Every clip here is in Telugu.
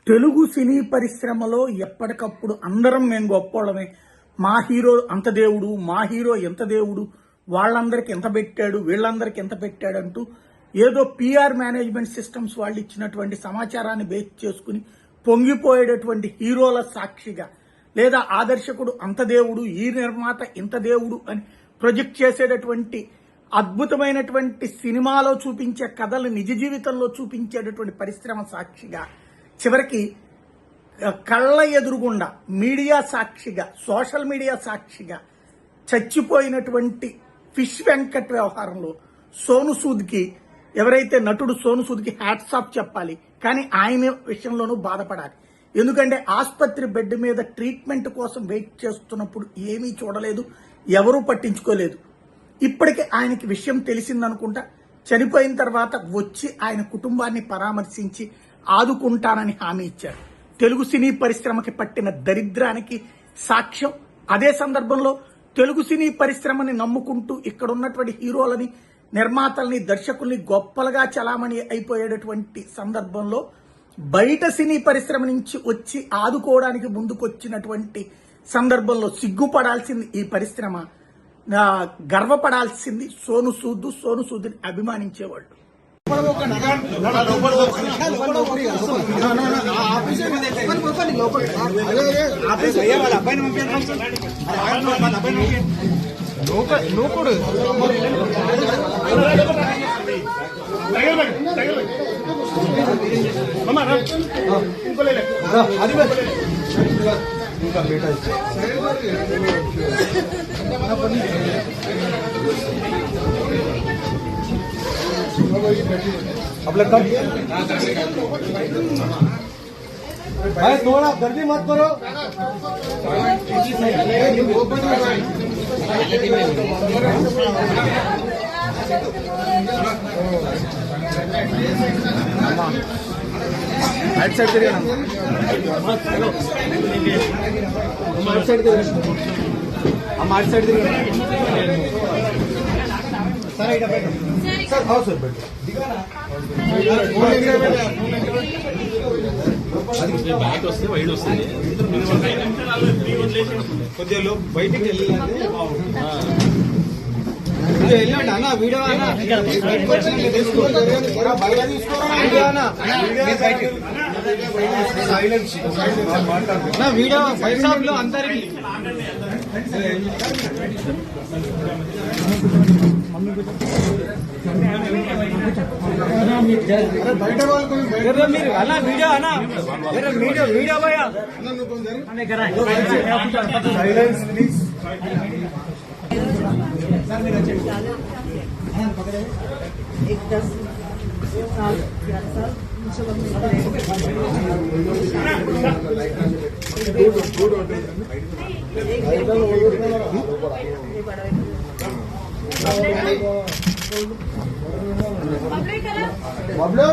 తెలుగు సినీ పరిశ్రమలో ఎప్పటికప్పుడు అందరం మేము గొప్పోళ్ళమే, మా హీరో అంత దేవుడు, మా హీరో ఎంత దేవుడు, వాళ్ళందరికి ఎంత పెట్టాడు, వీళ్ళందరికి ఎంత పెట్టాడు అంటూ ఏదో పిఆర్ మేనేజ్మెంట్ సిస్టమ్స్ వాళ్ళు ఇచ్చినటువంటి సమాచారాన్ని బేస్ చేసుకుని పొంగిపోయేటటువంటి హీరోల సాక్షిగా, లేదా ఆదర్శకుడు అంత దేవుడు, ఈ నిర్మాత ఇంత దేవుడు అని ప్రొజెక్ట్ చేసేటటువంటి అద్భుతమైనటువంటి సినిమాలో చూపించే కథలు నిజ జీవితంలో చూపించేటటువంటి పరిశ్రమ సాక్షిగా, చివరికి కళ్ళ ఎదురుగుండా మీడియా సాక్షిగా, సోషల్ మీడియా సాక్షిగా చచ్చిపోయినటువంటి ఫిష్ వెంకట్ వ్యవహారంలో సోను సూద్కి, ఎవరైతే నటుడు సోను సూద్కి హ్యాట్స్ ఆఫ్ చెప్పాలి, కానీ ఆయన విషయంలోనూ బాధపడాలి. ఎందుకంటే ఆసుపత్రి బెడ్ మీద ట్రీట్మెంట్ కోసం వెయిట్ చేస్తున్నప్పుడు ఏమీ చూడలేదు, ఎవరూ పట్టించుకోలేదు. ఇప్పటికే ఆయనకి విషయం తెలిసిందనుకుంటా, చనిపోయిన తర్వాత వచ్చి ఆయన కుటుంబాన్ని పరామర్శించి ఆదుకుంటానని హామీ ఇచ్చారు. తెలుగు సినీ పరిశ్రమకి పట్టిన దరిద్రానికి సాక్ష్యం. అదే సందర్భంలో తెలుగు సినీ పరిశ్రమని నమ్ముకుంటూ ఇక్కడ ఉన్నటువంటి హీరోలని, నిర్మాతల్ని, దర్శకుల్ని గొప్పలుగా చలామణి అయిపోయేటటువంటి సందర్భంలో బయట సినీ పరిశ్రమ నుంచి వచ్చి ఆదుకోవడానికి ముందుకొచ్చినటువంటి సందర్భంలో సిగ్గుపడాల్సింది ఈ పరిశ్రమ, గర్వపడాల్సింది సోను సూద్, సోను సూద్ని అభిమానించేవాళ్ళు. अब लगता भाई थोड़ा जल्दी मत करो। राइट साइड करिए ना, राइट साइड करिए, हम राइट साइड करिए सर। सर आओ सर बैठ బ్యాక్ వస్తే వైడ్ వస్తుంది. కొద్దిగా లోపు బయటికి వెళ్ళాలంటే వెళ్ళండి అన్న. వీడియో అన్న వీడియో వైజాగ్ లో అందరికి బయట వాళ్ళు మీరు అలా వీడియో అన్నా వీడియో వీడియో భయ్యా సైలెన్స్ ప్లీజ్. బబ్లు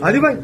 అది భాయ్